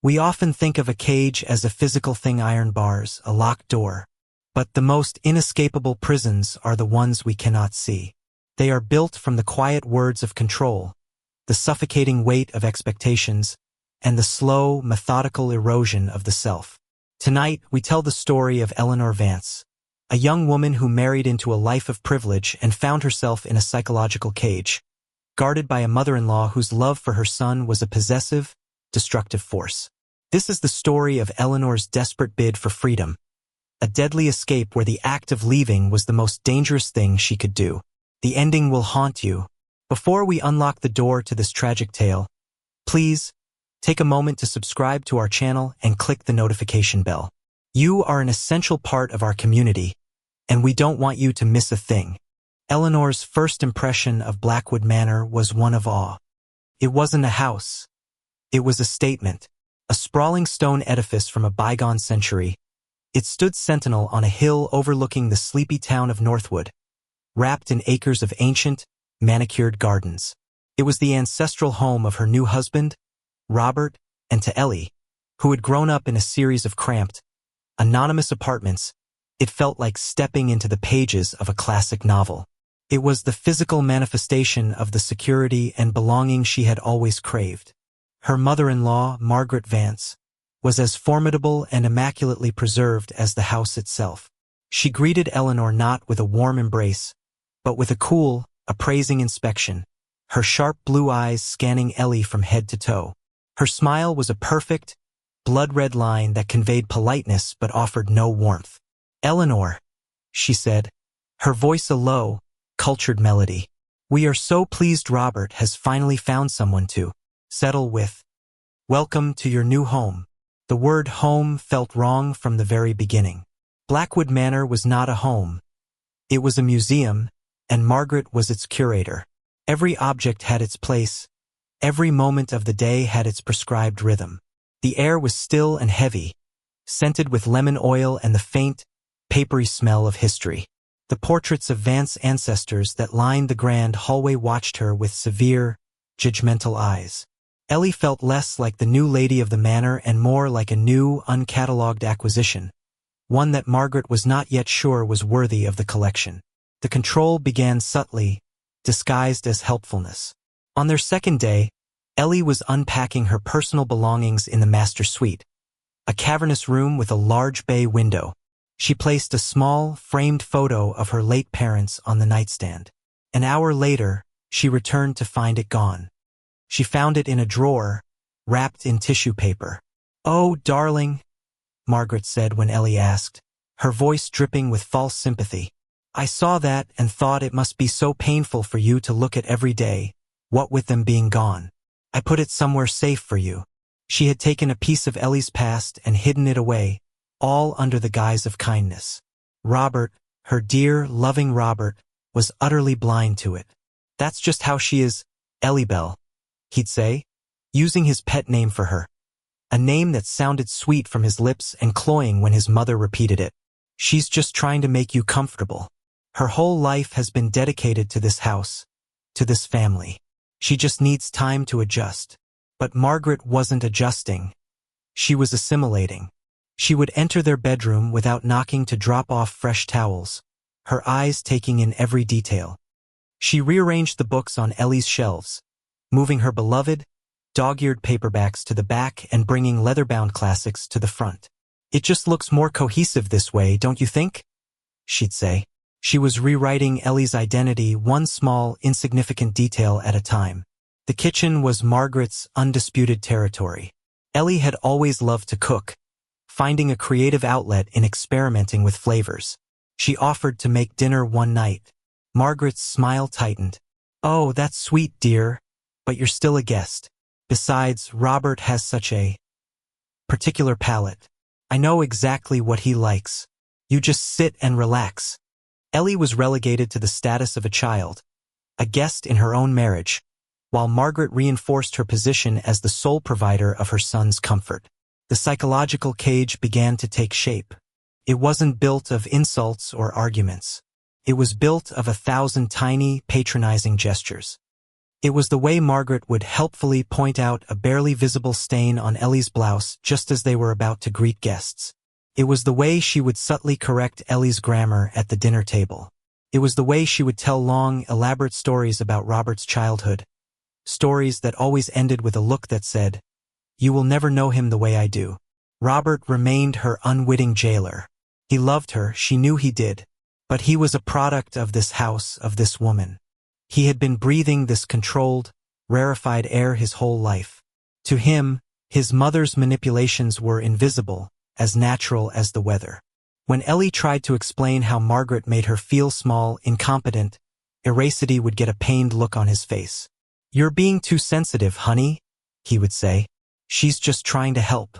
We often think of a cage as a physical thing, iron bars, a locked door. But the most inescapable prisons are the ones we cannot see. They are built from the quiet words of control, the suffocating weight of expectations, and the slow, methodical erosion of the self. Tonight, we tell the story of Eleanor Vance, a young woman who married into a life of privilege and found herself in a psychological cage, guarded by a mother-in-law whose love for her son was a possessive, destructive force. This is the story of Eleanor's desperate bid for freedom, a deadly escape where the act of leaving was the most dangerous thing she could do. The ending will haunt you. Before we unlock the door to this tragic tale, please take a moment to subscribe to our channel and click the notification bell. You are an essential part of our community, and we don't want you to miss a thing. Eleanor's first impression of Blackwood Manor was one of awe. It wasn't a house. It was a statement, a sprawling stone edifice from a bygone century. It stood sentinel on a hill overlooking the sleepy town of Northwood, wrapped in acres of ancient, manicured gardens. It was the ancestral home of her new husband, Robert, and to Ellie, who had grown up in a series of cramped, anonymous apartments. It felt like stepping into the pages of a classic novel. It was the physical manifestation of the security and belonging she had always craved. Her mother-in-law, Margaret Vance, was as formidable and immaculately preserved as the house itself. She greeted Eleanor not with a warm embrace, but with a cool, appraising inspection, her sharp blue eyes scanning Ellie from head to toe. Her smile was a perfect, blood-red line that conveyed politeness but offered no warmth. "Eleanor," she said, her voice a low, cultured melody. "We are so pleased Robert has finally found someone to settle with. Welcome to your new home." The word home felt wrong from the very beginning. Blackwood Manor was not a home. It was a museum, and Margaret was its curator. Every object had its place. Every moment of the day had its prescribed rhythm. The air was still and heavy, scented with lemon oil and the faint, papery smell of history. The portraits of Vance's ancestors that lined the grand hallway watched her with severe, judgmental eyes. Ellie felt less like the new lady of the manor and more like a new, uncatalogued acquisition, one that Margaret was not yet sure was worthy of the collection. The control began subtly, disguised as helpfulness. On their second day, Ellie was unpacking her personal belongings in the master suite, a cavernous room with a large bay window. She placed a small, framed photo of her late parents on the nightstand. An hour later, she returned to find it gone. She found it in a drawer, wrapped in tissue paper. "Oh, darling," Margaret said when Ellie asked, her voice dripping with false sympathy. "I saw that and thought it must be so painful for you to look at every day, what with them being gone. I put it somewhere safe for you." She had taken a piece of Ellie's past and hidden it away, all under the guise of kindness. Robert, her dear, loving Robert, was utterly blind to it. "That's just how she is, Ellie Bell," he'd say, using his pet name for her, a name that sounded sweet from his lips and cloying when his mother repeated it. "She's just trying to make you comfortable. Her whole life has been dedicated to this house, to this family. She just needs time to adjust." But Margaret wasn't adjusting. She was assimilating. She would enter their bedroom without knocking to drop off fresh towels, her eyes taking in every detail. She rearranged the books on Ellie's shelves, moving her beloved, dog-eared paperbacks to the back and bringing leather-bound classics to the front. "It just looks more cohesive this way, don't you think?" she'd say. She was rewriting Ellie's identity one small, insignificant detail at a time. The kitchen was Margaret's undisputed territory. Ellie had always loved to cook, finding a creative outlet in experimenting with flavors. She offered to make dinner one night. Margaret's smile tightened. "Oh, that's sweet, dear, but you're still a guest. Besides, Robert has such a particular palate. I know exactly what he likes. You just sit and relax." Ellie was relegated to the status of a child, a guest in her own marriage, while Margaret reinforced her position as the sole provider of her son's comfort. The psychological cage began to take shape. It wasn't built of insults or arguments. It was built of 1,000 tiny, patronizing gestures. It was the way Margaret would helpfully point out a barely visible stain on Ellie's blouse just as they were about to greet guests. It was the way she would subtly correct Ellie's grammar at the dinner table. It was the way she would tell long, elaborate stories about Robert's childhood. Stories that always ended with a look that said, "You will never know him the way I do." Robert remained her unwitting jailer. He loved her, she knew he did. But he was a product of this house, of this woman. He had been breathing this controlled, rarefied air his whole life. To him, his mother's manipulations were invisible, as natural as the weather. When Ellie tried to explain how Margaret made her feel small, incompetent, Erasity would get a pained look on his face. "You're being too sensitive, honey," he would say. "She's just trying to help.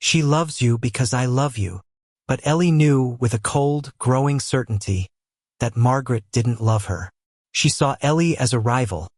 She loves you because I love you." But Ellie knew with a cold, growing certainty that Margaret didn't love her. She saw Ellie as a rival,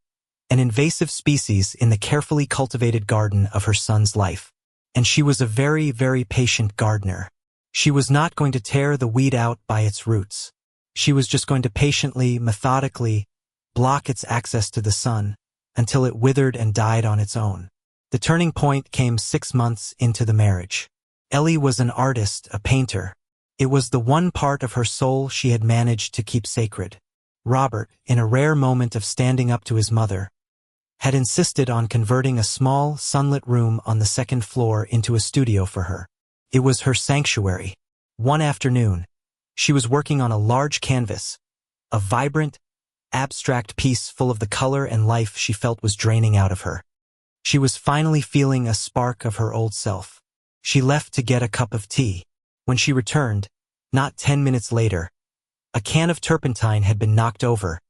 an invasive species in the carefully cultivated garden of her son's life. And she was a very, very patient gardener. She was not going to tear the weed out by its roots. She was just going to patiently, methodically block its access to the sun until it withered and died on its own. The turning point came 6 months into the marriage. Ellie was an artist, a painter. It was the one part of her soul she had managed to keep sacred. Robert, in a rare moment of standing up to his mother, had insisted on converting a small, sunlit room on the second floor into a studio for her. It was her sanctuary. One afternoon, she was working on a large canvas, a vibrant, abstract piece full of the color and life she felt was draining out of her. She was finally feeling a spark of her old self. She left to get a cup of tea. When she returned, not 10 minutes later, a can of turpentine had been knocked over,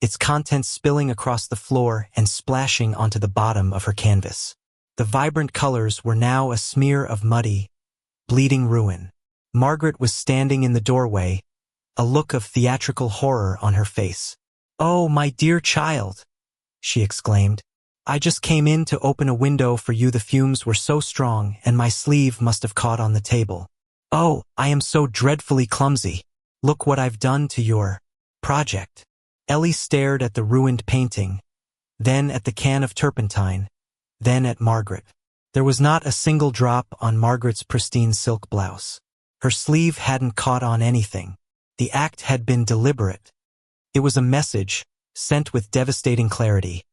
its contents spilling across the floor and splashing onto the bottom of her canvas. The vibrant colors were now a smear of muddy, bleeding ruin. Margaret was standing in the doorway, a look of theatrical horror on her face. "Oh, my dear child," she exclaimed. "I just came in to open a window for you. The fumes were so strong and my sleeve must have caught on the table. Oh, I am so dreadfully clumsy. Look what I've done to your project." Ellie stared at the ruined painting, then at the can of turpentine, then at Margaret. There was not a single drop on Margaret's pristine silk blouse. Her sleeve hadn't caught on anything. The act had been deliberate. It was a message, sent with devastating clarity.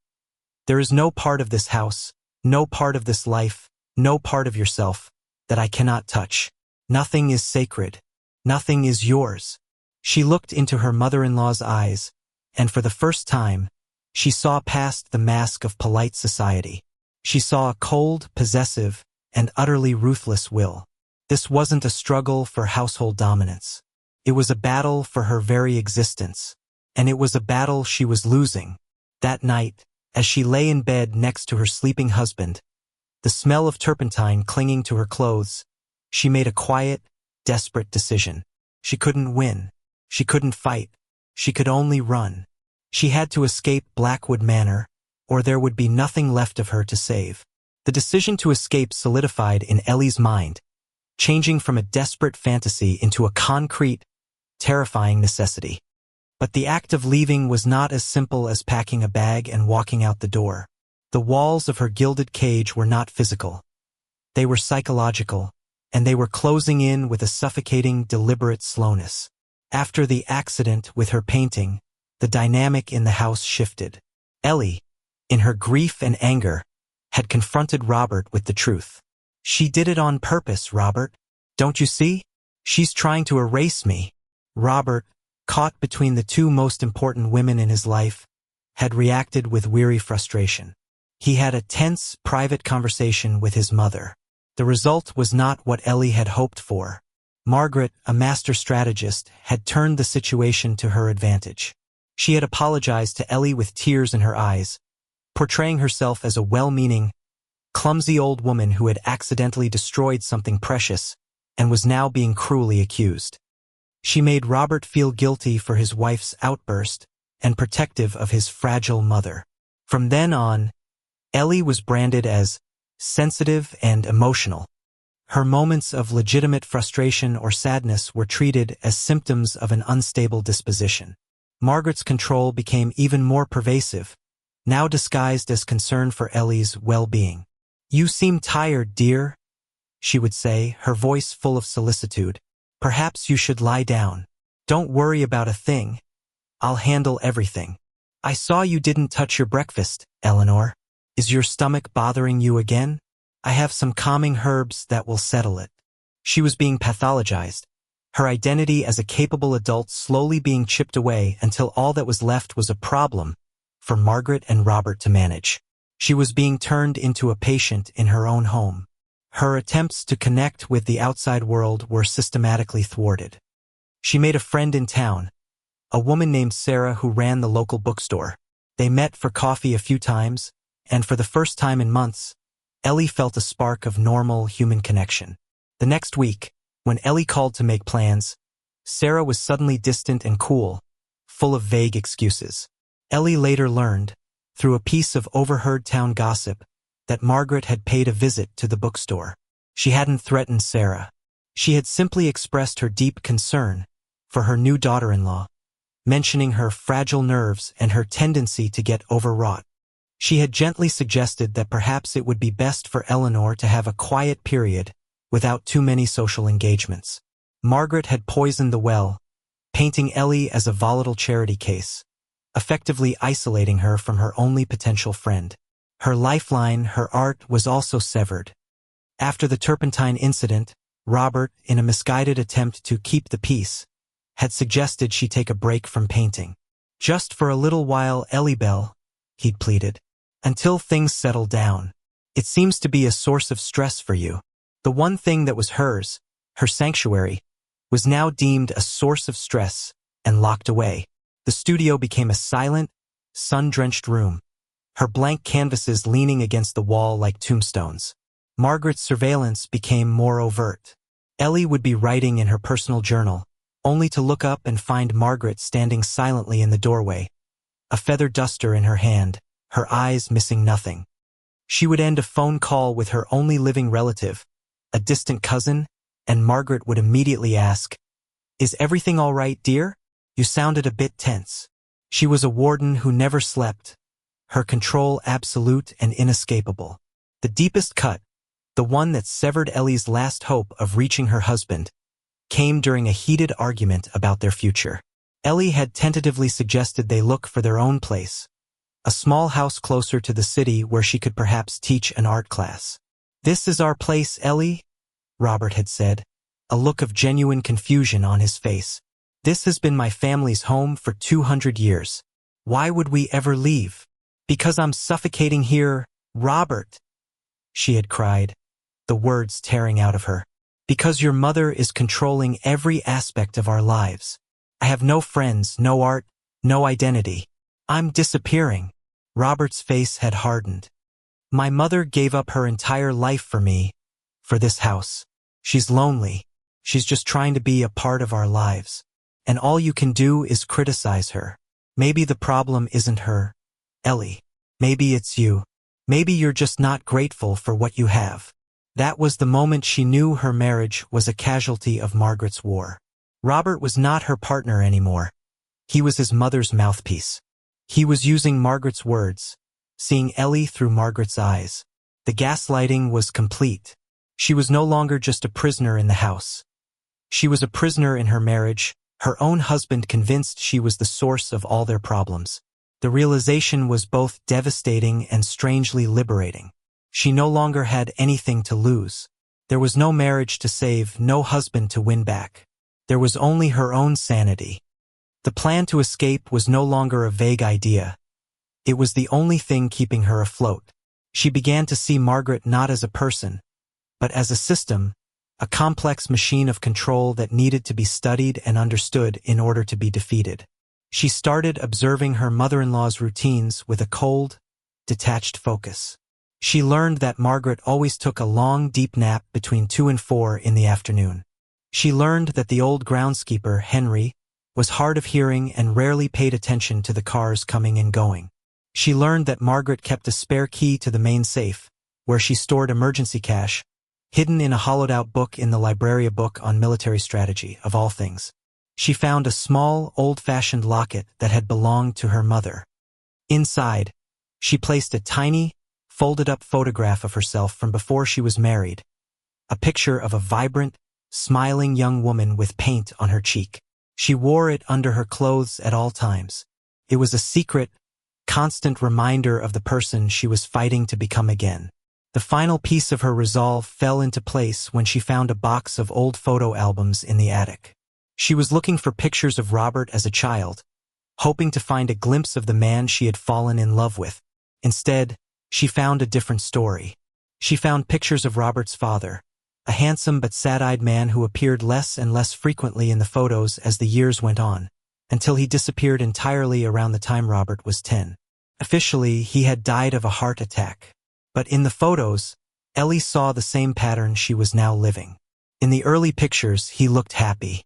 There is no part of this house, no part of this life, no part of yourself that I cannot touch. Nothing is sacred. Nothing is yours. She looked into her mother-in-law's eyes, and for the first time, she saw past the mask of polite society. She saw a cold, possessive, and utterly ruthless will. This wasn't a struggle for household dominance. It was a battle for her very existence. And it was a battle she was losing. That night, as she lay in bed next to her sleeping husband, the smell of turpentine clinging to her clothes, she made a quiet, desperate decision. She couldn't win. She couldn't fight. She could only run. She had to escape Blackwood Manor, or there would be nothing left of her to save. The decision to escape solidified in Ellie's mind, changing from a desperate fantasy into a concrete, terrifying necessity. But the act of leaving was not as simple as packing a bag and walking out the door. The walls of her gilded cage were not physical. They were psychological, and they were closing in with a suffocating, deliberate slowness. After the accident with her painting, the dynamic in the house shifted. Ellie, in her grief and anger, had confronted Robert with the truth. "She did it on purpose, Robert. Don't you see? She's trying to erase me." Robert, caught between the two most important women in his life, had reacted with weary frustration. He had a tense, private conversation with his mother. The result was not what Ellie had hoped for. Margaret, a master strategist, had turned the situation to her advantage. She had apologized to Ellie with tears in her eyes, portraying herself as a well-meaning, clumsy old woman who had accidentally destroyed something precious and was now being cruelly accused. She made Robert feel guilty for his wife's outburst and protective of his fragile mother. From then on, Ellie was branded as sensitive and emotional. Her moments of legitimate frustration or sadness were treated as symptoms of an unstable disposition. Margaret's control became even more pervasive, now disguised as concern for Ellie's well-being. "You seem tired, dear," she would say, her voice full of solicitude. "Perhaps you should lie down. Don't worry about a thing. I'll handle everything. I saw you didn't touch your breakfast, Eleanor. Is your stomach bothering you again? I have some calming herbs that will settle it." She was being pathologized, her identity as a capable adult slowly being chipped away until all that was left was a problem for Margaret and Robert to manage. She was being turned into a patient in her own home. Her attempts to connect with the outside world were systematically thwarted. She made a friend in town, a woman named Sarah who ran the local bookstore. They met for coffee a few times, and for the first time in months, Ellie felt a spark of normal human connection. The next week, when Ellie called to make plans, Sarah was suddenly distant and cool, full of vague excuses. Ellie later learned, through a piece of overheard town gossip, that Margaret had paid a visit to the bookstore. She hadn't threatened Sarah. She had simply expressed her deep concern for her new daughter-in-law, mentioning her fragile nerves and her tendency to get overwrought. She had gently suggested that perhaps it would be best for Eleanor to have a quiet period without too many social engagements. Margaret had poisoned the well, painting Ellie as a volatile charity case, effectively isolating her from her only potential friend. Her lifeline, her art, was also severed. After the turpentine incident, Robert, in a misguided attempt to keep the peace, had suggested she take a break from painting. "Just for a little while, Ellie-Belle," he'd pleaded, "until things settle down. It seems to be a source of stress for you." The one thing that was hers, her sanctuary, was now deemed a source of stress and locked away. The studio became a silent, sun-drenched room, her blank canvases leaning against the wall like tombstones. Margaret's surveillance became more overt. Ellie would be writing in her personal journal, only to look up and find Margaret standing silently in the doorway, a feather duster in her hand, her eyes missing nothing. She would end a phone call with her only living relative, a distant cousin, and Margaret would immediately ask, "Is everything all right, dear? You sounded a bit tense." She was a warden who never slept, her control absolute and inescapable. The deepest cut, the one that severed Ellie's last hope of reaching her husband, came during a heated argument about their future. Ellie had tentatively suggested they look for their own place, a small house closer to the city where she could perhaps teach an art class. "This is our place, Ellie," Robert had said, a look of genuine confusion on his face. "This has been my family's home for 200 years. Why would we ever leave?" "Because I'm suffocating here, Robert," she had cried, the words tearing out of her. "Because your mother is controlling every aspect of our lives. I have no friends, no art, no identity. I'm disappearing." Robert's face had hardened. "My mother gave up her entire life for me, for this house. She's lonely. She's just trying to be a part of our lives. And all you can do is criticize her. Maybe the problem isn't her, Ellie. Maybe it's you. Maybe you're just not grateful for what you have." That was the moment she knew her marriage was a casualty of Margaret's war. Robert was not her partner anymore. He was his mother's mouthpiece. He was using Margaret's words, seeing Ellie through Margaret's eyes. The gaslighting was complete. She was no longer just a prisoner in the house. She was a prisoner in her marriage, her own husband convinced she was the source of all their problems. The realization was both devastating and strangely liberating. She no longer had anything to lose. There was no marriage to save, no husband to win back. There was only her own sanity. The plan to escape was no longer a vague idea. It was the only thing keeping her afloat. She began to see Margaret not as a person, but as a system, a complex machine of control that needed to be studied and understood in order to be defeated. She started observing her mother-in-law's routines with a cold, detached focus. She learned that Margaret always took a long, deep nap between 2 and 4 in the afternoon. She learned that the old groundskeeper, Henry, was hard of hearing and rarely paid attention to the cars coming and going. She learned that Margaret kept a spare key to the main safe, where she stored emergency cash, hidden in a hollowed-out book in the Libraria book on military strategy, of all things. She found a small, old-fashioned locket that had belonged to her mother. Inside, She placed a tiny, folded-up photograph of herself from before she was married, a picture of a vibrant, smiling young woman with paint on her cheek. She wore it under her clothes at all times. It was a secret, constant reminder of the person she was fighting to become again. The final piece of her resolve fell into place when she found a box of old photo albums in the attic. She was looking for pictures of Robert as a child, hoping to find a glimpse of the man she had fallen in love with. Instead, she found a different story. She found pictures of Robert's father, a handsome but sad-eyed man who appeared less and less frequently in the photos as the years went on, until he disappeared entirely around the time Robert was 10. Officially, he had died of a heart attack. But in the photos, Ellie saw the same pattern she was now living. In the early pictures, he looked happy.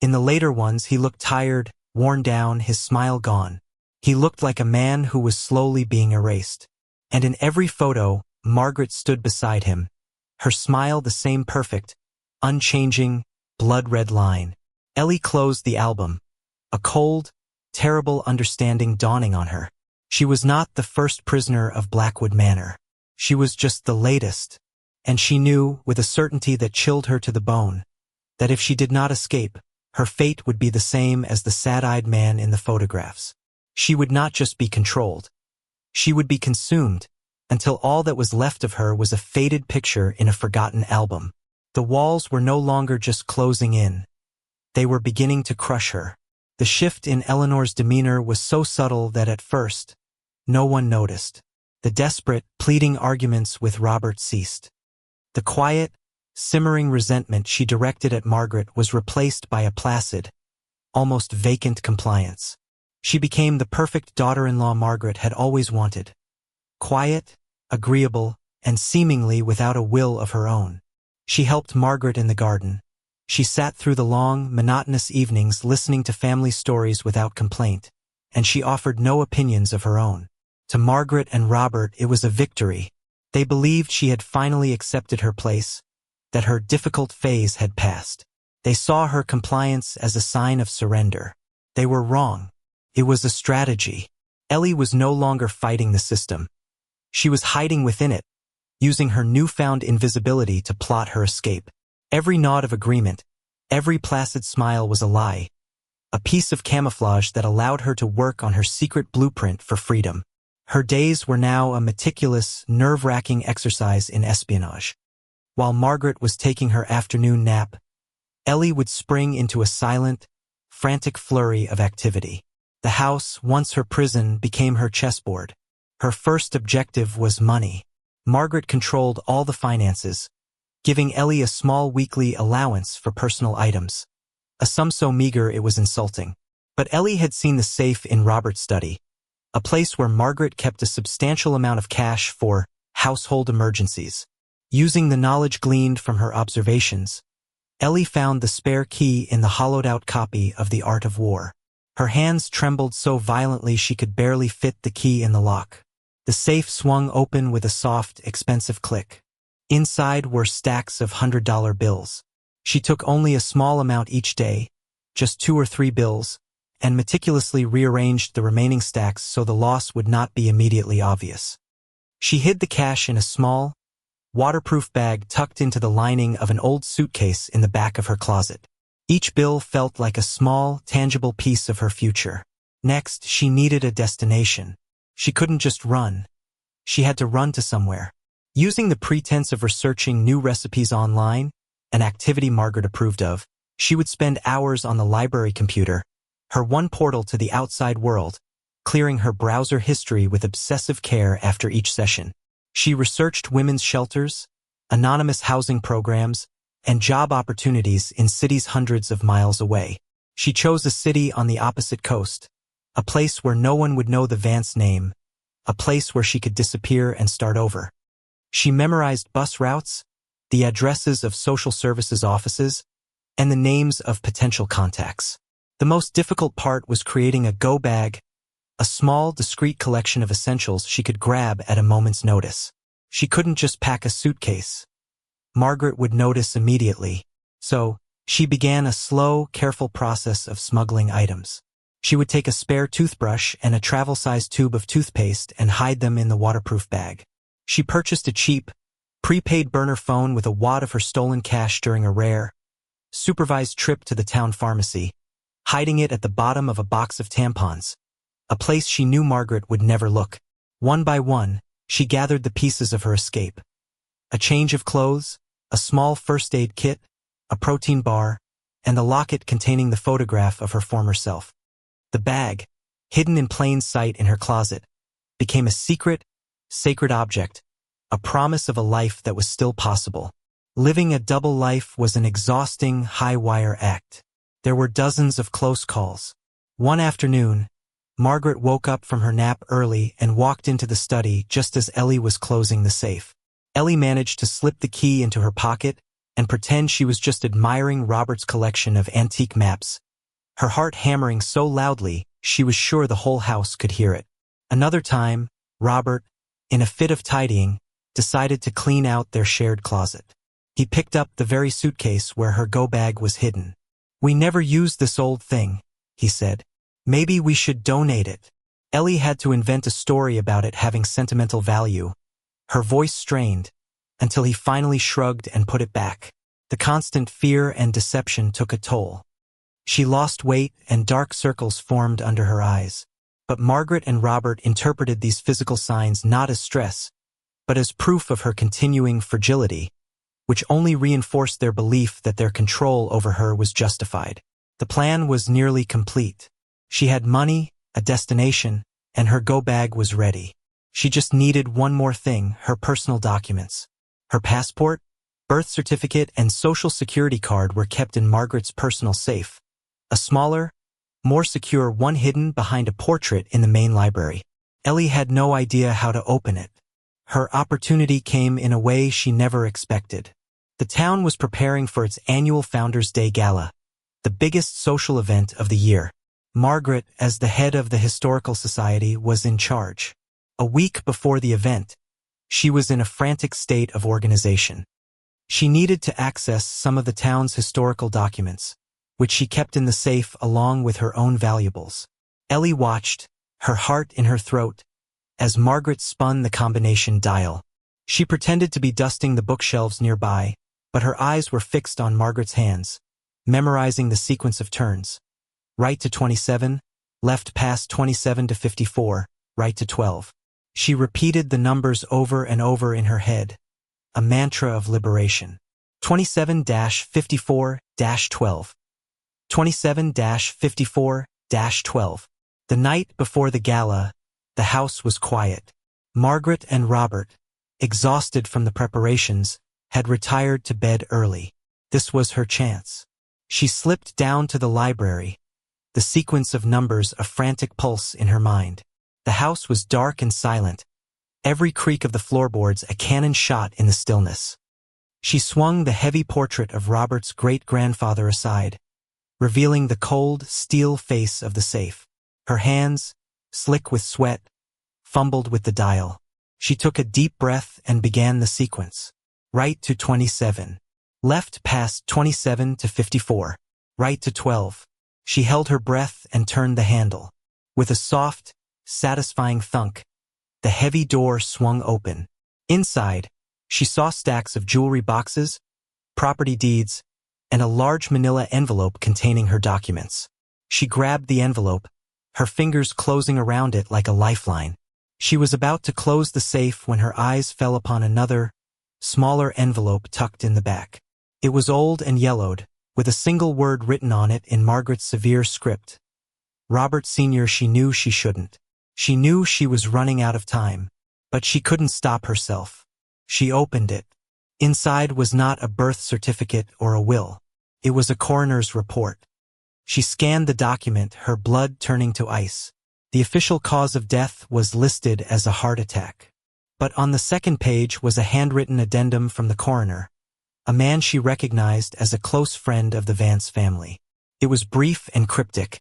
In the later ones, he looked tired, worn down, his smile gone. He looked like a man who was slowly being erased. And in every photo, Margaret stood beside him, her smile the same perfect, unchanging, blood-red line. Ellie closed the album, a cold, terrible understanding dawning on her. She was not the first prisoner of Blackwood Manor. She was just the latest, and she knew, with a certainty that chilled her to the bone, that if she did not escape, her fate would be the same as the sad-eyed man in the photographs. She would not just be controlled. She would be consumed, until all that was left of her was a faded picture in a forgotten album. The walls were no longer just closing in. They were beginning to crush her. The shift in Eleanor's demeanor was so subtle that at first, no one noticed. The desperate, pleading arguments with Robert ceased. The quiet, simmering resentment she directed at Margaret was replaced by a placid, almost vacant compliance. She became the perfect daughter-in-law Margaret had always wanted. Quiet, agreeable, and seemingly without a will of her own. She helped Margaret in the garden. She sat through the long, monotonous evenings listening to family stories without complaint, and she offered no opinions of her own. To Margaret and Robert, it was a victory. They believed she had finally accepted her place, that her difficult phase had passed. They saw her compliance as a sign of surrender. They were wrong. It was a strategy. Ellie was no longer fighting the system. She was hiding within it, using her newfound invisibility to plot her escape. Every nod of agreement, every placid smile was a lie, a piece of camouflage that allowed her to work on her secret blueprint for freedom. Her days were now a meticulous, nerve-wracking exercise in espionage. While Margaret was taking her afternoon nap, Ellie would spring into a silent, frantic flurry of activity. The house, once her prison, became her chessboard. Her first objective was money. Margaret controlled all the finances, giving Ellie a small weekly allowance for personal items, a sum so meager it was insulting. But Ellie had seen the safe in Robert's study, a place where Margaret kept a substantial amount of cash for household emergencies. Using the knowledge gleaned from her observations, Ellie found the spare key in the hollowed-out copy of The Art of War. Her hands trembled so violently she could barely fit the key in the lock. The safe swung open with a soft, expensive click. Inside were stacks of $100 bills. She took only a small amount each day, just 2 or 3 bills, and meticulously rearranged the remaining stacks so the loss would not be immediately obvious. She hid the cash in a small, waterproof bag tucked into the lining of an old suitcase in the back of her closet. Each bill felt like a small, tangible piece of her future. Next, she needed a destination. She couldn't just run. She had to run to somewhere. Using the pretense of researching new recipes online, an activity Margaret approved of, she would spend hours on the library computer, her one portal to the outside world, clearing her browser history with obsessive care after each session. She researched women's shelters, anonymous housing programs, and job opportunities in cities hundreds of miles away. She chose a city on the opposite coast, a place where no one would know the Vance name, a place where she could disappear and start over. She memorized bus routes, the addresses of social services offices, and the names of potential contacts. The most difficult part was creating a go bag, a small, discreet collection of essentials she could grab at a moment's notice. She couldn't just pack a suitcase. Margaret would notice immediately, so she began a slow, careful process of smuggling items. She would take a spare toothbrush and a travel-sized tube of toothpaste and hide them in the waterproof bag. She purchased a cheap, prepaid burner phone with a wad of her stolen cash during a rare, supervised trip to the town pharmacy, hiding it at the bottom of a box of tampons, a place she knew Margaret would never look. One by one, she gathered the pieces of her escape. A change of clothes, a small first aid kit, a protein bar, and the locket containing the photograph of her former self. The bag, hidden in plain sight in her closet, became a secret, sacred object, a promise of a life that was still possible. Living a double life was an exhausting, high-wire act. There were dozens of close calls. One afternoon, Margaret woke up from her nap early and walked into the study just as Ellie was closing the safe. Ellie managed to slip the key into her pocket and pretend she was just admiring Robert's collection of antique maps, her heart hammering so loudly she was sure the whole house could hear it. Another time, Robert, in a fit of tidying, decided to clean out their shared closet. He picked up the very suitcase where her go-bag was hidden. "We never used this old thing," he said. "Maybe we should donate it." Ellie had to invent a story about it having sentimental value. Her voice strained, until he finally shrugged and put it back. The constant fear and deception took a toll. She lost weight and dark circles formed under her eyes. But Margaret and Robert interpreted these physical signs not as stress, but as proof of her continuing fragility, which only reinforced their belief that their control over her was justified. The plan was nearly complete. She had money, a destination, and her go-bag was ready. She just needed one more thing, her personal documents. Her passport, birth certificate, and social security card were kept in Margaret's personal safe, a smaller, more secure one hidden behind a portrait in the main library. Ellie had no idea how to open it. Her opportunity came in a way she never expected. The town was preparing for its annual Founders' Day Gala, the biggest social event of the year. Margaret, as the head of the Historical Society, was in charge. A week before the event, she was in a frantic state of organization. She needed to access some of the town's historical documents, which she kept in the safe along with her own valuables. Ellie watched, her heart in her throat, as Margaret spun the combination dial. She pretended to be dusting the bookshelves nearby, but her eyes were fixed on Margaret's hands, memorizing the sequence of turns. Right to 27, left past 27 to 54, right to 12. She repeated the numbers over and over in her head, a mantra of liberation. 27-54-12. 27-54-12. The night before the gala, the house was quiet. Margaret and Robert, exhausted from the preparations, had retired to bed early. This was her chance. She slipped down to the library, the sequence of numbers a frantic pulse in her mind. The house was dark and silent, every creak of the floorboards a cannon shot in the stillness. She swung the heavy portrait of Robert's great-grandfather aside, revealing the cold, steel face of the safe. Her hands, slick with sweat, fumbled with the dial. She took a deep breath and began the sequence. Right to 27. Left past 27 to 54. Right to 12. She held her breath and turned the handle. With a soft, satisfying thunk, the heavy door swung open. Inside, she saw stacks of jewelry boxes, property deeds, and a large manila envelope containing her documents. She grabbed the envelope, her fingers closing around it like a lifeline. She was about to close the safe when her eyes fell upon another, smaller envelope tucked in the back. It was old and yellowed, with a single word written on it in Margaret's severe script. Robert Sr. She knew she shouldn't. She knew she was running out of time, but she couldn't stop herself. She opened it. Inside was not a birth certificate or a will. It was a coroner's report. She scanned the document, her blood turning to ice. The official cause of death was listed as a heart attack. But on the second page was a handwritten addendum from the coroner, a man she recognized as a close friend of the Vance family. It was brief and cryptic.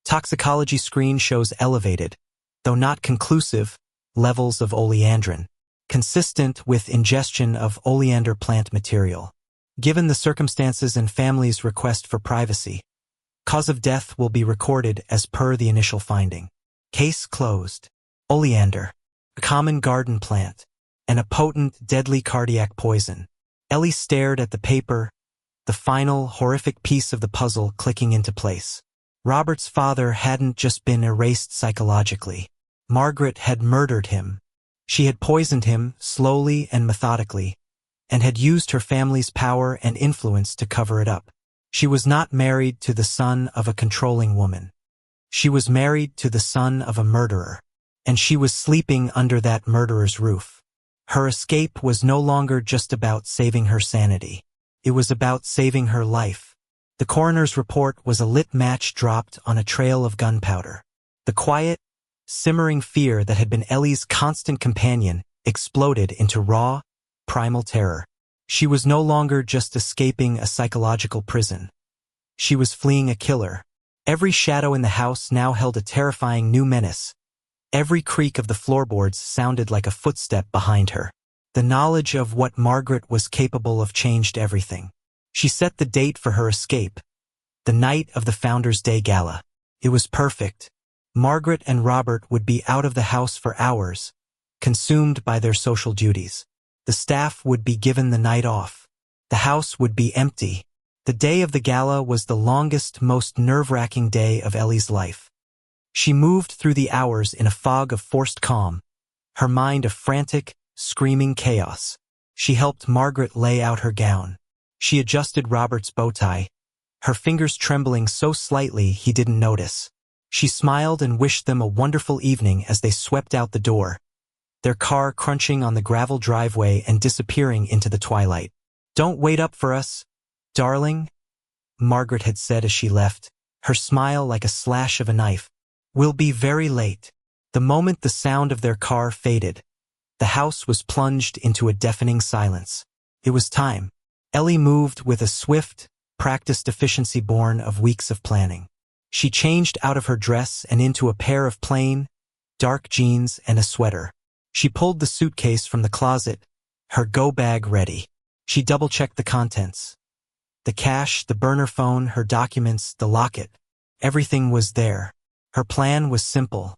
Toxicology screen shows elevated, though not conclusive, levels of oleandrin, consistent with ingestion of oleander plant material. Given the circumstances and family's request for privacy, Cause of death will be recorded as per the initial finding. Case closed. Oleander, a common garden plant, and a potent, deadly cardiac poison. Ellie stared at the paper, the final, horrific piece of the puzzle clicking into place. Robert's father hadn't just been erased psychologically. Margaret had murdered him. She had poisoned him slowly and methodically, and had used her family's power and influence to cover it up. She was not married to the son of a controlling woman. She was married to the son of a murderer, and she was sleeping under that murderer's roof. Her escape was no longer just about saving her sanity. It was about saving her life. The coroner's report was a lit match dropped on a trail of gunpowder. The quiet, simmering fear that had been Ellie's constant companion exploded into raw, primal terror. She was no longer just escaping a psychological prison. She was fleeing a killer. Every shadow in the house now held a terrifying new menace. Every creak of the floorboards sounded like a footstep behind her. The knowledge of what Margaret was capable of changed everything. She set the date for her escape, the night of the Founders' Day Gala. It was perfect. Margaret and Robert would be out of the house for hours, consumed by their social duties. The staff would be given the night off. The house would be empty. The day of the gala was the longest, most nerve-wracking day of Ellie's life. She moved through the hours in a fog of forced calm, her mind a frantic, screaming chaos. She helped Margaret lay out her gown. She adjusted Robert's bow tie, her fingers trembling so slightly he didn't notice. She smiled and wished them a wonderful evening as they swept out the door, their car crunching on the gravel driveway and disappearing into the twilight. "Don't wait up for us, darling," Margaret had said as she left, her smile like a slash of a knife. "We'll be very late." The moment the sound of their car faded, the house was plunged into a deafening silence. It was time. Ellie moved with a swift, practiced efficiency born of weeks of planning. She changed out of her dress and into a pair of plain, dark jeans and a sweater. She pulled the suitcase from the closet, her go-bag ready. She double-checked the contents. The cash, the burner phone, her documents, the locket. Everything was there. Her plan was simple.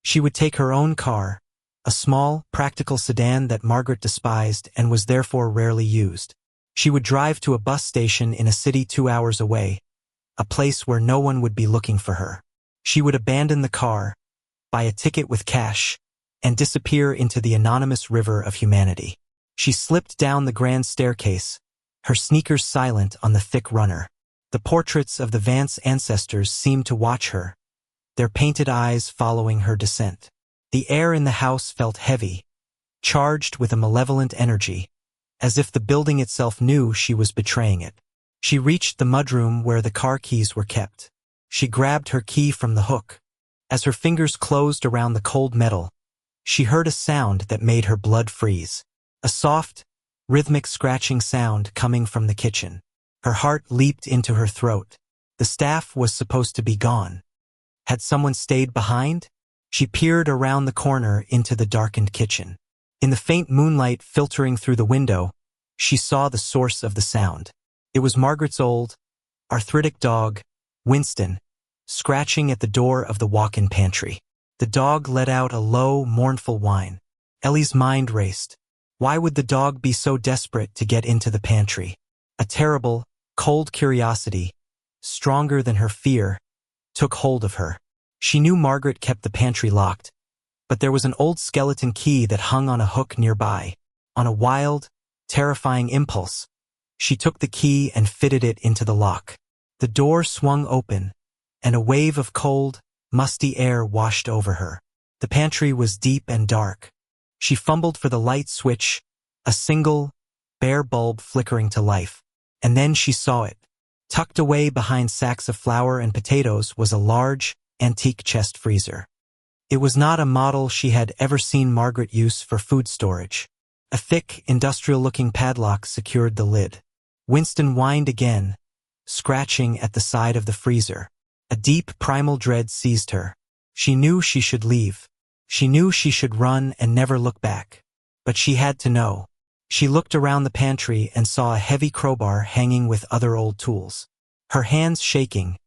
She would take her own car, a small, practical sedan that Margaret despised and was therefore rarely used. She would drive to a bus station in a city 2 hours away, a place where no one would be looking for her. She would abandon the car, buy a ticket with cash, and disappear into the anonymous river of humanity. She slipped down the grand staircase, her sneakers silent on the thick runner. The portraits of the Vance ancestors seemed to watch her, their painted eyes following her descent. The air in the house felt heavy, charged with a malevolent energy, as if the building itself knew she was betraying it. She reached the mudroom where the car keys were kept. She grabbed her key from the hook. As her fingers closed around the cold metal, she heard a sound that made her blood freeze. A soft, rhythmic scratching sound coming from the kitchen. Her heart leaped into her throat. The staff was supposed to be gone. Had someone stayed behind? She peered around the corner into the darkened kitchen. In the faint moonlight filtering through the window, she saw the source of the sound. It was Margaret's old, arthritic dog, Winston, scratching at the door of the walk-in pantry. The dog let out a low, mournful whine. Ellie's mind raced. Why would the dog be so desperate to get into the pantry? A terrible, cold curiosity, stronger than her fear, took hold of her. She knew Margaret kept the pantry locked, but there was an old skeleton key that hung on a hook nearby. On a wild, terrifying impulse, she took the key and fitted it into the lock. The door swung open, and a wave of cold, musty air washed over her. The pantry was deep and dark. She fumbled for the light switch, a single, bare bulb flickering to life. And then she saw it. Tucked away behind sacks of flour and potatoes was a large, antique chest freezer. It was not a model she had ever seen Margaret use for food storage. A thick, industrial-looking padlock secured the lid. Winston whined again, scratching at the side of the freezer. A deep, primal dread seized her. She knew she should leave. She knew she should run and never look back. But she had to know. She looked around the pantry and saw a heavy crowbar hanging with other old tools. Her hands shaking,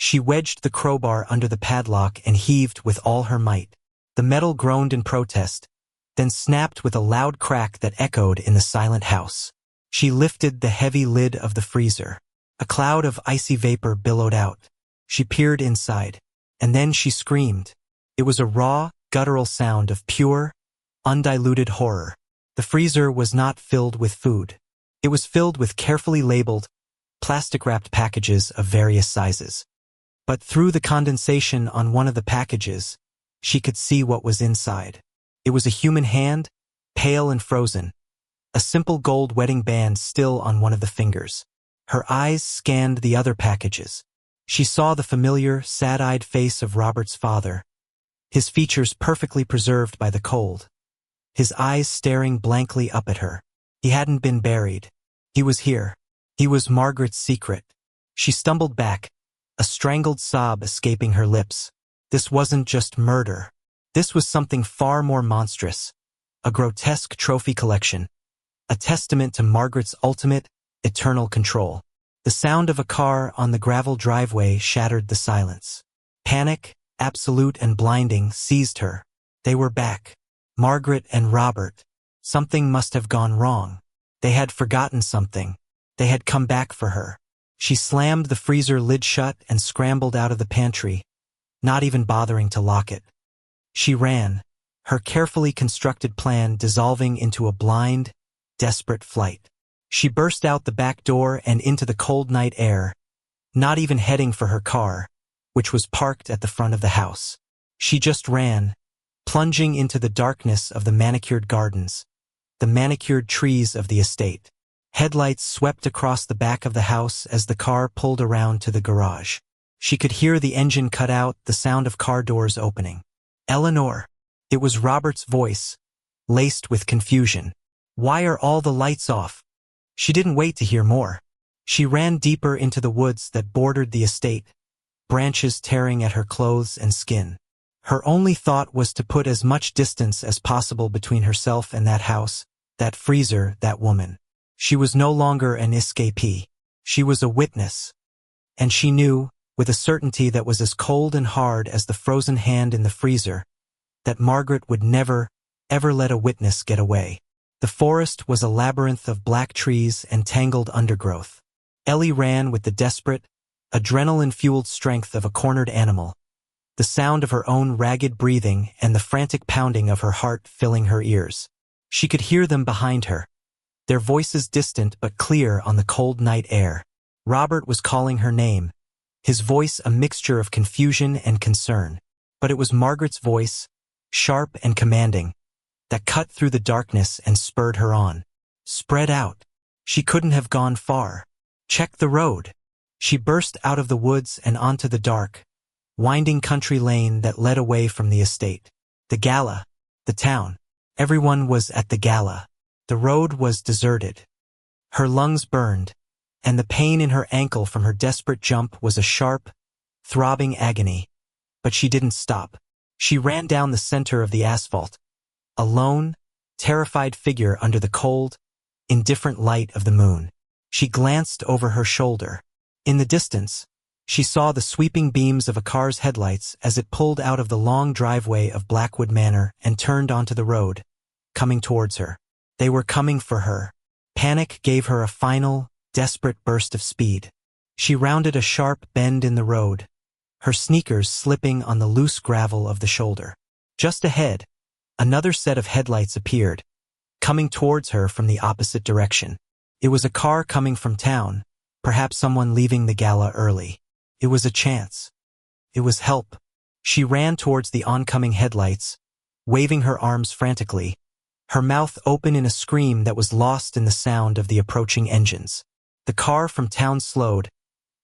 She wedged the crowbar under the padlock and heaved with all her might. The metal groaned in protest, then snapped with a loud crack that echoed in the silent house. She lifted the heavy lid of the freezer. A cloud of icy vapor billowed out. She peered inside, and then she screamed. It was a raw, guttural sound of pure, undiluted horror. The freezer was not filled with food. It was filled with carefully labeled, plastic-wrapped packages of various sizes. But through the condensation on one of the packages, she could see what was inside. It was a human hand, pale and frozen, a simple gold wedding band still on one of the fingers. Her eyes scanned the other packages. She saw the familiar, sad-eyed face of Robert's father, his features perfectly preserved by the cold, his eyes staring blankly up at her. He hadn't been buried. He was here. He was Margaret's secret. She stumbled back, a strangled sob escaping her lips. This wasn't just murder. This was something far more monstrous, a grotesque trophy collection, a testament to Margaret's ultimate, eternal control. The sound of a car on the gravel driveway shattered the silence. Panic, absolute and blinding, seized her. They were back. Margaret and Robert. Something must have gone wrong. They had forgotten something. They had come back for her. She slammed the freezer lid shut and scrambled out of the pantry, not even bothering to lock it. She ran, her carefully constructed plan dissolving into a blind, desperate flight. She burst out the back door and into the cold night air, not even heading for her car, which was parked at the front of the house. She just ran, plunging into the darkness of the manicured gardens, the manicured trees of the estate. Headlights swept across the back of the house as the car pulled around to the garage. She could hear the engine cut out, the sound of car doors opening. "Eleanor." It was Robert's voice, laced with confusion. "Why are all the lights off?" She didn't wait to hear more. She ran deeper into the woods that bordered the estate, branches tearing at her clothes and skin. Her only thought was to put as much distance as possible between herself and that house, that freezer, that woman. She was no longer an escapee. She was a witness. And she knew, with a certainty that was as cold and hard as the frozen hand in the freezer, that Margaret would never, ever let a witness get away. The forest was a labyrinth of black trees and tangled undergrowth. Ellie ran with the desperate, adrenaline-fueled strength of a cornered animal, the sound of her own ragged breathing and the frantic pounding of her heart filling her ears. She could hear them behind her, their voices distant but clear on the cold night air. Robert was calling her name, his voice a mixture of confusion and concern. But it was Margaret's voice, sharp and commanding, that cut through the darkness and spurred her on. Spread out. She couldn't have gone far. Check the road. She burst out of the woods and onto the dark, winding country lane that led away from the estate. The gala. The town. Everyone was at the gala. The road was deserted. Her lungs burned, and the pain in her ankle from her desperate jump was a sharp, throbbing agony. But she didn't stop. She ran down the center of the asphalt, a lone, terrified figure under the cold, indifferent light of the moon. She glanced over her shoulder. In the distance, she saw the sweeping beams of a car's headlights as it pulled out of the long driveway of Blackwood Manor and turned onto the road, coming towards her. They were coming for her. Panic gave her a final, desperate burst of speed. She rounded a sharp bend in the road, her sneakers slipping on the loose gravel of the shoulder. Just ahead, another set of headlights appeared, coming towards her from the opposite direction. It was a car coming from town, perhaps someone leaving the gala early. It was a chance. It was help. She ran towards the oncoming headlights, waving her arms frantically, her mouth open in a scream that was lost in the sound of the approaching engines. The car from town slowed,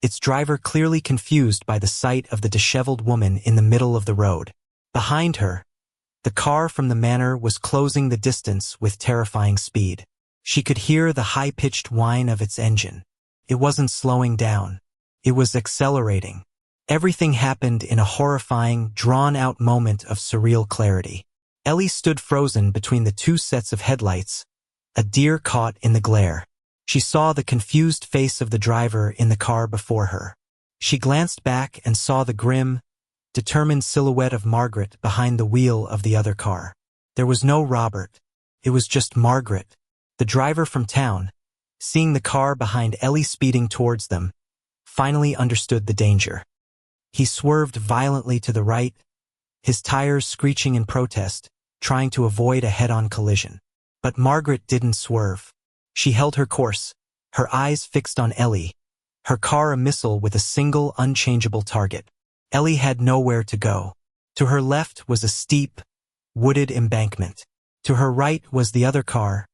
its driver clearly confused by the sight of the disheveled woman in the middle of the road. Behind her, the car from the manor was closing the distance with terrifying speed. She could hear the high-pitched whine of its engine. It wasn't slowing down. It was accelerating. Everything happened in a horrifying, drawn-out moment of surreal clarity. Ellie stood frozen between the two sets of headlights, a deer caught in the glare. She saw the confused face of the driver in the car before her. She glanced back and saw the grim, determined silhouette of Margaret behind the wheel of the other car. There was no Robert. It was just Margaret, the driver from town. Seeing the car behind Ellie speeding towards them, finally understood the danger. He swerved violently to the right, his tires screeching in protest, trying to avoid a head-on collision. But Margaret didn't swerve. She held her course, her eyes fixed on Ellie, her car a missile with a single unchangeable target. Ellie had nowhere to go. To her left was a steep, wooded embankment. To her right was the other car,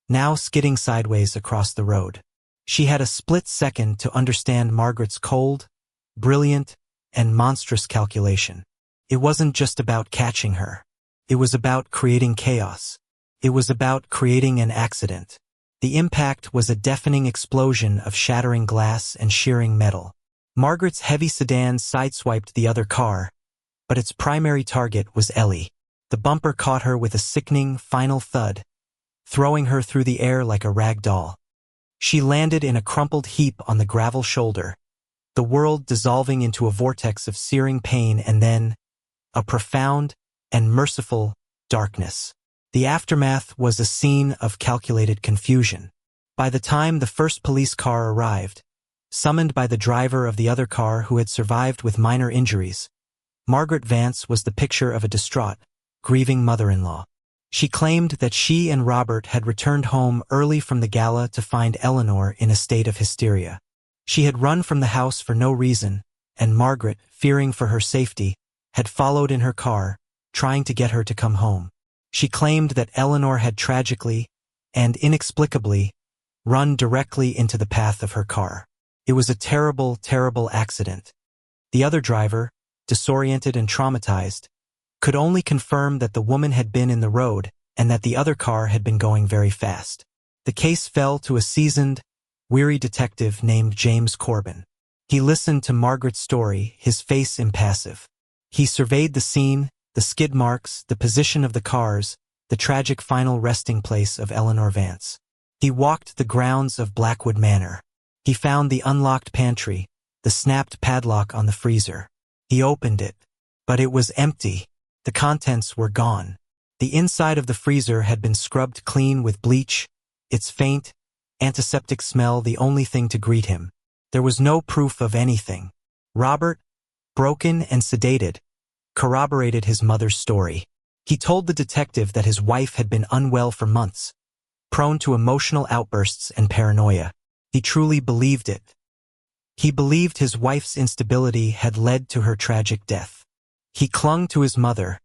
now skidding sideways across the road. She had a split second to understand Margaret's cold, brilliant, and monstrous calculation. It wasn't just about catching her. It was about creating chaos. It was about creating an accident. The impact was a deafening explosion of shattering glass and shearing metal. Margaret's heavy sedan sideswiped the other car, but its primary target was Ellie. The bumper caught her with a sickening, final thud, throwing her through the air like a rag doll. She landed in a crumpled heap on the gravel shoulder, the world dissolving into a vortex of searing pain and then a profound and merciful darkness. The aftermath was a scene of calculated confusion. By the time the first police car arrived, summoned by the driver of the other car who had survived with minor injuries, Margaret Vance was the picture of a distraught, grieving mother-in-law. She claimed that she and Robert had returned home early from the gala to find Eleanor in a state of hysteria. She had run from the house for no reason, and Margaret, fearing for her safety, had followed in her car, trying to get her to come home. She claimed that Eleanor had tragically and inexplicably run directly into the path of her car. It was a terrible, terrible accident. The other driver, disoriented and traumatized, could only confirm that the woman had been in the road and that the other car had been going very fast. The case fell to a seasoned, weary detective named James Corbin. He listened to Margaret's story, his face impassive. He surveyed the scene, the skid marks, the position of the cars, the tragic final resting place of Eleanor Vance. He walked the grounds of Blackwood Manor. He found the unlocked pantry, the snapped padlock on the freezer. He opened it, but it was empty. The contents were gone. The inside of the freezer had been scrubbed clean with bleach, its faint, antiseptic smell the only thing to greet him. There was no proof of anything. Robert, broken and sedated, corroborated his mother's story. He told the detective that his wife had been unwell for months, prone to emotional outbursts and paranoia. He truly believed it. He believed his wife's instability had led to her tragic death. He clung to his mother,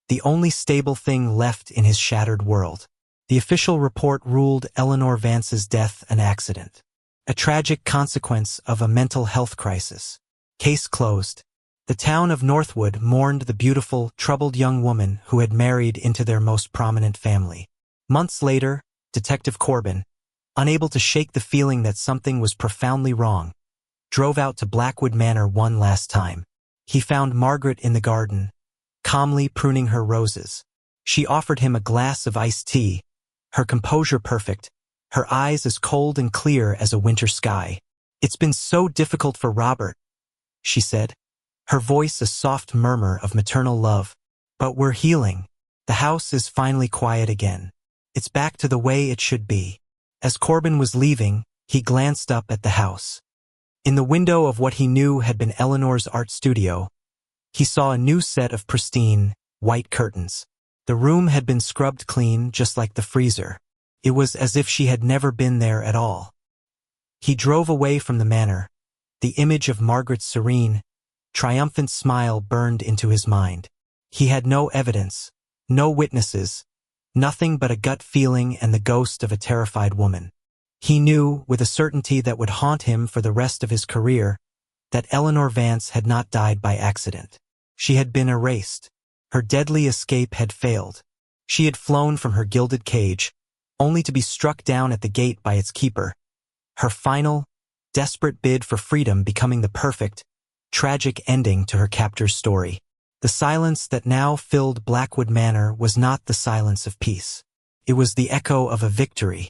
the only stable thing left in his shattered world. The official report ruled Eleanor Vance's death an accident, a tragic consequence of a mental health crisis. Case closed. The town of Northwood mourned the beautiful, troubled young woman who had married into their most prominent family. Months later, Detective Corbin, unable to shake the feeling that something was profoundly wrong, drove out to Blackwood Manor one last time. He found Margaret in the garden, calmly pruning her roses. She offered him a glass of iced tea, her composure perfect, her eyes as cold and clear as a winter sky. "It's been so difficult for Robert," she said, her voice a soft murmur of maternal love. "But we're healing. The house is finally quiet again. It's back to the way it should be." As Corbin was leaving, he glanced up at the house. In the window of what he knew had been Eleanor's art studio, he saw a new set of pristine, white curtains. The room had been scrubbed clean just like the freezer. It was as if she had never been there at all. He drove away from the manor. The image of Margaret's serene, triumphant smile burned into his mind. He had no evidence, no witnesses, nothing but a gut feeling and the ghost of a terrified woman. He knew, with a certainty that would haunt him for the rest of his career, that Eleanor Vance had not died by accident. She had been erased. Her deadly escape had failed. She had flown from her gilded cage, only to be struck down at the gate by its keeper, her final, desperate bid for freedom becoming the perfect, tragic ending to her captor's story. The silence that now filled Blackwood Manor was not the silence of peace. It was the echo of a victory,